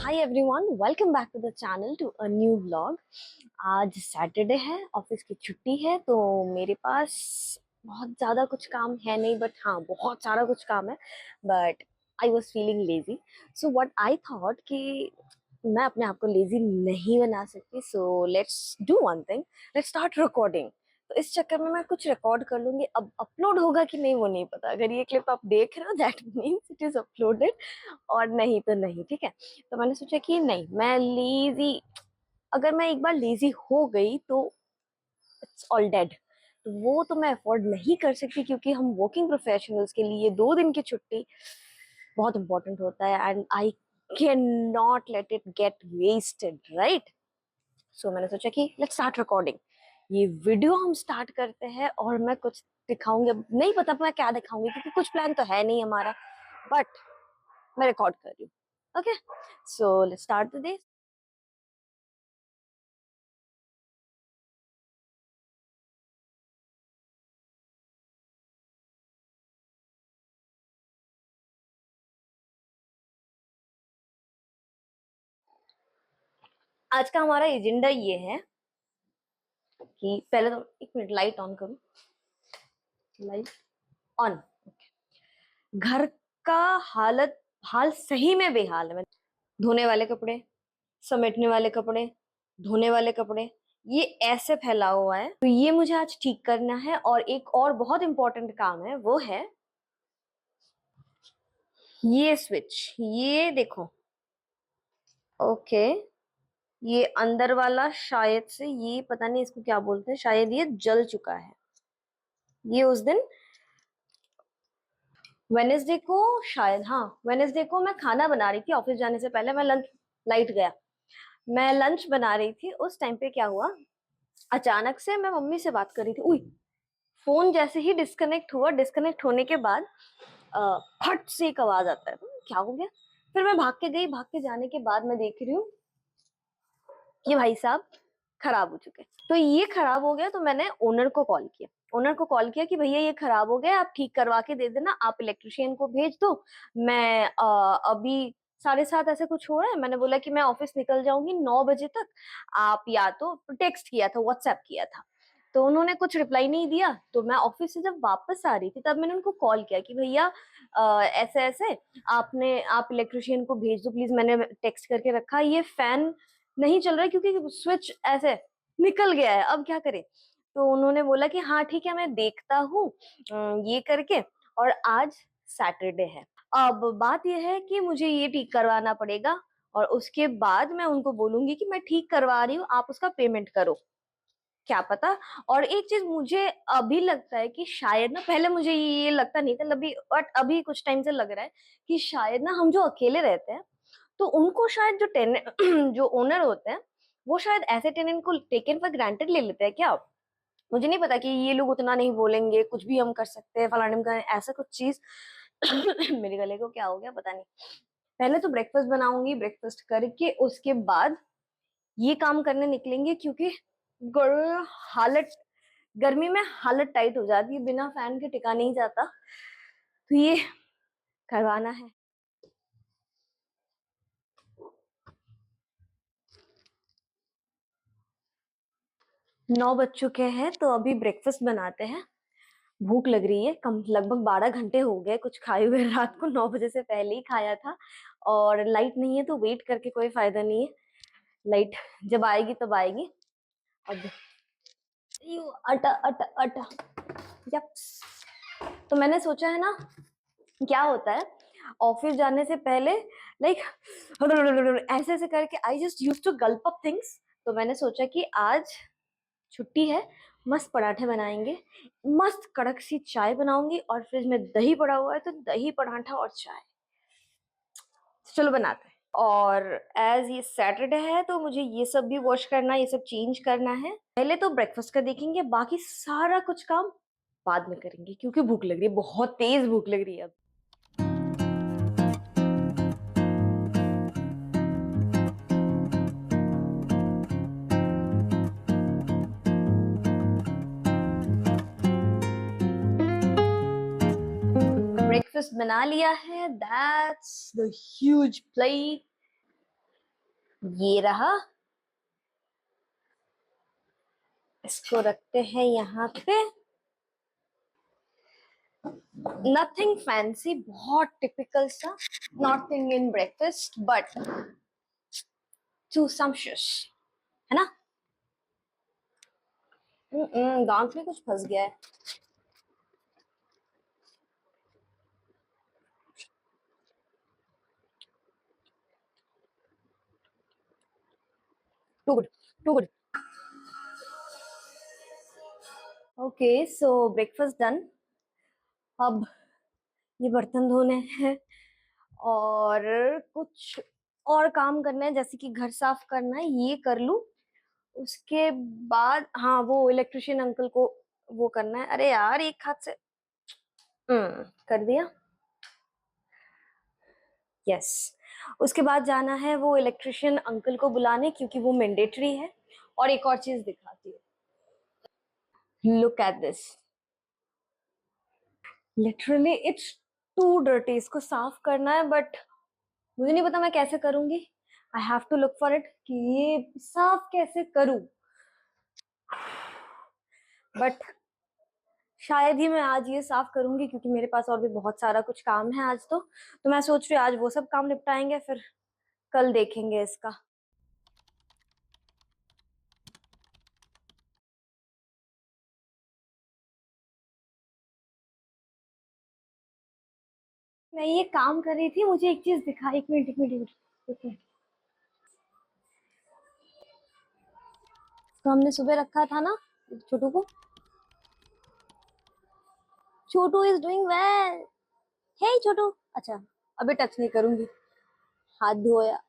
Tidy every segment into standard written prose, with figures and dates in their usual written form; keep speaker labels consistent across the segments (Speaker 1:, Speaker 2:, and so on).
Speaker 1: Hi everyone, welcome back to the channel to a new vlog. आज Saturday है, office की छुट्टी है, तो मेरे पास बहुत ज़्यादा कुछ काम है नहीं, बट हाँ बहुत सारा कुछ काम है। But I was feeling lazy, so what I thought कि मैं अपने आप को लेजी नहीं बना सकती, so let's do one thing, let's start recording. तो इस चक्कर में मैं कुछ रिकॉर्ड कर लूंगी। अब अपलोड होगा कि नहीं वो नहीं पता। अगर ये क्लिप आप देख रहे हो that means it is uploaded, और नहीं तो नहीं। ठीक है, तो मैंने सोचा कि नहीं, मैं लेजी, अगर मैं एक बार लेजी हो गई तो इट्स ऑल डेड। तो वो तो मैं अफोर्ड नहीं कर सकती, क्योंकि हम वर्किंग प्रोफेशनल्स के लिए 2 दिन की छुट्टी बहुत इंपॉर्टेंट होता है, and I can not let it get wasted, right. So मैंने सोचा कि लेट्स स्टार्ट रिकॉर्डिंग। ये वीडियो हम स्टार्ट करते हैं, और मैं कुछ दिखाऊंगी। अब नहीं पता मैं क्या दिखाऊंगी, क्योंकि कुछ प्लान तो है नहीं हमारा, बट मैं रिकॉर्ड कर रही हूँ। Okay, so let's start the day. आज का हमारा एजेंडा ये है कि पहले तो एक मिनट लाइट ऑन करूं। Light on. घर का हाल सही में बेहाल है। धोने वाले कपड़े, समेटने वाले कपड़े, धोने वाले कपड़े, ये ऐसे फैला हुआ है, तो ये मुझे आज ठीक करना है। और एक और बहुत इंपॉर्टेंट काम है, वो है ये स्विच। ये देखो, ओके, ये अंदर वाला शायद से, ये पता नहीं इसको क्या बोलते हैं, शायद ये जल चुका है। ये उस दिन वेनेसडे को, शायद हाँ वेनेसडे को मैं खाना बना रही थी ऑफिस जाने से पहले। मैं लंच, लाइट गया, मैं लंच बना रही थी, उस टाइम पे क्या हुआ, अचानक से मैं मम्मी से बात कर रही थी, उई, फोन जैसे ही डिस्कनेक्ट हुआ, डिस्कनेक्ट होने के बाद फट से एक आवाज आता है, क्या हो गया। फिर मैं भाग के गई, भाग के जाने के बाद मैं देख रही हूँ कि भाई साहब खराब हो चुके। तो ये खराब हो गया, तो मैंने ओनर को कॉल किया। ओनर को कॉल किया कि भैया ये खराब हो गया, आप ठीक करवा के दे देना, आप इलेक्ट्रिशियन को भेज दो। मैं अभी 7:30 ऐसे कुछ हो रहा है, मैंने बोला कि मैं ऑफिस निकल जाऊंगी 9 बजे तक। आप या तो टेक्स्ट किया था, व्हाट्सएप किया था, तो उन्होंने कुछ रिप्लाई नहीं दिया। तो मैं ऑफिस से जब वापस आ रही थी, तब मैंने उनको कॉल किया कि भैया ऐसे ऐसे आप इलेक्ट्रिशियन को भेज दो प्लीज। मैंने टेक्स्ट करके रखा, ये फैन नहीं चल रहा है क्योंकि स्विच ऐसे निकल गया है, अब क्या करें। तो उन्होंने बोला कि हाँ ठीक है, मैं देखता हूँ ये करके। और आज सैटरडे है। अब बात यह है कि मुझे ये ठीक करवाना पड़ेगा, और उसके बाद मैं उनको बोलूंगी कि मैं ठीक करवा रही हूँ, आप उसका पेमेंट करो, क्या पता। और एक चीज मुझे अभी लगता है कि शायद ना, पहले मुझे ये लगता नहीं था अभी, बट अभी कुछ टाइम से लग रहा है कि शायद ना हम जो अकेले रहते हैं, तो उनको शायद जो टेनेंट जो ओनर होते हैं, वो शायद ऐसे टेनेंट को टेकन फॉर ग्रांटेड ले लेते हैं क्या। मुझे नहीं पता कि ये लोग उतना नहीं बोलेंगे, कुछ भी हम कर सकते हैं, फलाने का ऐसा कुछ चीज। मेरे गले को क्या हो गया पता नहीं। पहले तो ब्रेकफास्ट बनाऊंगी, ब्रेकफास्ट करके उसके बाद ये काम करने निकलेंगे, क्योंकि हालत, गर्मी में हालत टाइट हो जाती है, बिना फैन के टिका नहीं जाता। तो ये करवाना है। 9 बज चुके हैं, तो अभी ब्रेकफास्ट बनाते हैं। भूख लग रही है, कम लगभग 12 घंटे हो गए कुछ खाए हुए, रात को 9 बजे से पहले ही खाया था। और लाइट नहीं है, तो वेट करके कोई फायदा नहीं है, लाइट जब आएगी तब आएगी। अब यू अटा अटा अटा, यप। तो मैंने सोचा है ना, क्या होता है ऑफिस जाने से पहले, लाइक ऐसे ऐसे करके I just use to gulp up things. तो मैंने सोचा कि आज छुट्टी है, मस्त पराठे बनाएंगे, मस्त कड़क सी चाय बनाऊंगी, और फ्रिज में दही पड़ा हुआ है, तो दही पराठा और चाय, चलो बनाते हैं। और एज ये सैटरडे है, तो मुझे ये सब भी वॉश करना, ये सब चेंज करना है। पहले तो ब्रेकफास्ट का देखेंगे, बाकी सारा कुछ काम बाद में करेंगे, क्योंकि भूख लग रही है, बहुत तेज भूख लग रही है अब। ब्रेकफास्ट बना लिया है, दैट्स द ह्यूज प्लेट। ये रहा, इसको रखते हैं यहाँ पे। नथिंग फैंसी, बहुत टिपिकल सा north Indian breakfast, but too sumptuous, है ना। दांत में कुछ फंस गया है। Too good, too good. Okay, so breakfast done. अब ये बर्तन धोने हैं और कुछ और काम करना है, जैसे कि घर साफ करना है, ये कर लूं। उसके बाद हाँ, वो इलेक्ट्रिशियन अंकल को वो करना है। अरे यार, एक हाथ से कर दिया। यस, उसके बाद जाना है वो इलेक्ट्रिशियन अंकल को बुलाने, क्योंकि वो मैंडेटरी है। और एक और चीज दिखाती हूँ, look at this. Literally it's too dirty. इसको साफ करना है, बट मुझे नहीं पता मैं कैसे करूंगी। I have to look for it कि ये साफ कैसे करूं। बट शायद ही मैं आज ये साफ करूंगी, क्योंकि मेरे पास और भी बहुत सारा कुछ काम है आज। तो मैं सोच रही हूँ आज वो सब काम निपटाएंगे, फिर कल देखेंगे इसका। मैं ये काम कर रही थी, मुझे एक चीज दिखा। एक मिनट, एक मिनट, एक मिनट, एक मिनट। तो हमने सुबह रखा था ना छोटू को। छोटू इज डूइंग वेल। हे छोटू। अच्छा, अभी टच नहीं करूंगी, हाथ धोया।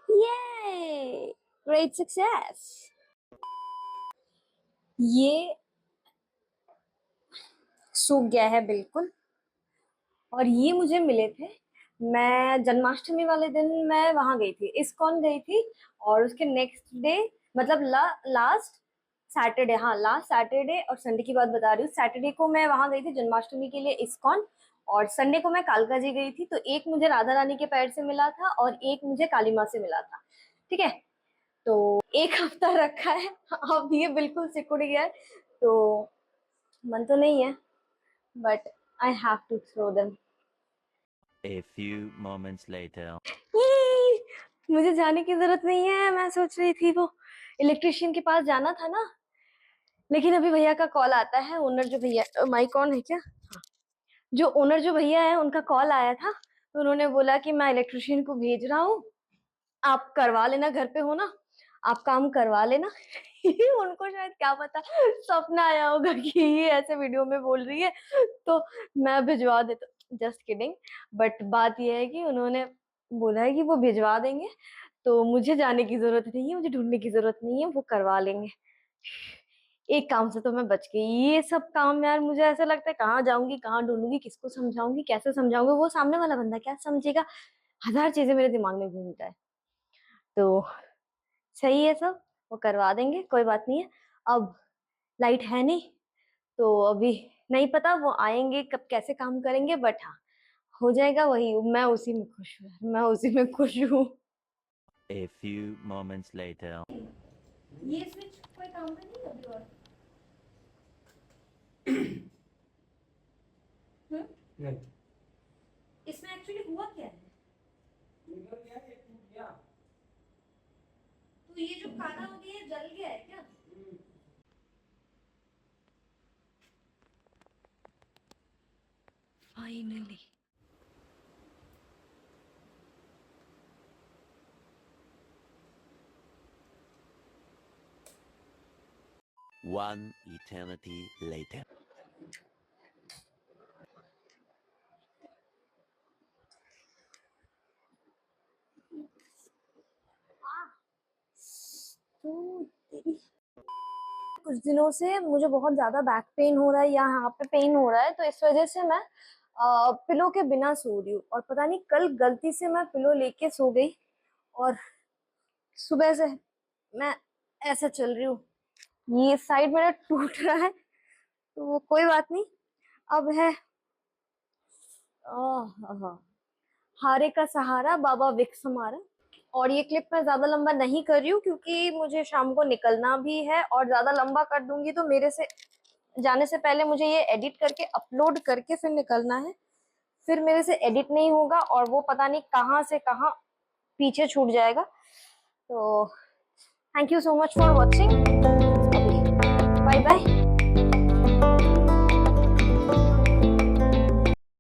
Speaker 1: ये ग्रेट सक्सेस। ये सूख गया है बिल्कुल। और ये मुझे मिले थे, मैं जन्माष्टमी वाले दिन मैं वहां गई थी, इस्कॉन गई थी। और उसके नेक्स्ट डे, मतलब लास्ट सैटरडे, हाँ लास्ट सैटरडे और संडे की बात बता रही हूँ। सैटरडे को मैं वहां गई थी जन्माष्टमी के लिए इस्कॉन, और संडे को मैं कालका जी गई थी। तो एक मुझे राधा रानी के पैर से मिला था और एक मुझे काली माँ से मिला था। ठीक है, तो एक हफ्ता रखा है। अब ये बिल्कुल सिकुड़ गया है, तो मन तो नहीं है, but I have to throw them.
Speaker 2: A few moments later.
Speaker 1: ये, मुझे जाने की जरूरत नहीं है। मैं सोच रही थी वो इलेक्ट्रिशियन के पास जाना था ना, लेकिन अभी भैया का कॉल आता है। ओनर जो भैया, माइक ऑन है क्या? हाँ। जो ओनर जो भैया है, उनका कॉल आया था, तो उन्होंने बोला कि मैं इलेक्ट्रिशियन को भेज रहा हूँ, आप करवा लेना, घर पे हो ना, आप काम करवा लेना। उनको शायद क्या पता, सपना आया होगा कि ये ऐसे वीडियो में बोल रही है, तो मैं भिजवा देता। Just kidding. बट बात ये है कि उन्होंने बोला है कि वो भिजवा देंगे, तो मुझे जाने की जरूरत नहीं है, मुझे ढूंढने की जरूरत नहीं है, वो करवा लेंगे। एक काम से तो मैं बच गई। ये सब काम यार, मुझे ऐसा लगता है कहाँ जाऊंगी, कहाँ ढूंढूंगी, किसको समझाऊंगी, कैसे समझाऊंगी, वो सामने वाला बंदा क्या समझेगा। हजार चीजें मेरे दिमाग में घूमता है। तो सही है सब, वो करवा देंगे, कोई बात नहीं है। अब लाइट है नहीं, तो अभी नहीं पता वो आएंगे कब, कैसे काम करेंगे, बट हाँ, हो जाएगा। वही, मैं उसी में खुश हूँ, मैं उसी में खुश हूँ।
Speaker 2: A few moments later.
Speaker 1: ये स्विच कोई काम का नहीं अभी और? हम्म?
Speaker 3: नहीं,
Speaker 1: इसमें एक्चुअली हुआ क्या है?
Speaker 3: निकल गया, ये टूट गया।
Speaker 1: तो ये जो काला हो गया, ये जल गया है क्या? फाइनली।
Speaker 2: One eternity later.
Speaker 1: तो कुछ दिनों से मुझे बहुत ज्यादा बैक पेन हो रहा है, या यहाँ पे पेन हो रहा है, तो इस वजह से मैं पिलो के बिना सो रही हूँ। और पता नहीं कल गलती से मैं पिलो लेके सो गई, और सुबह से मैं ऐसे चल रही हूँ। ये साइड मेरा टूट रहा है, तो कोई बात नहीं। अब है हारे का सहारा, बाबा विक्स हमारा। और ये क्लिप मैं ज्यादा लंबा नहीं कर रही हूँ क्योंकि मुझे शाम को निकलना भी है, और ज्यादा लंबा कर दूंगी तो मेरे से जाने से पहले मुझे ये एडिट करके अपलोड करके फिर निकलना है, फिर मेरे से एडिट नहीं होगा और वो पता नहीं कहाँ से कहाँ पीछे छूट जाएगा। तो thank you so much for watching, bye bye.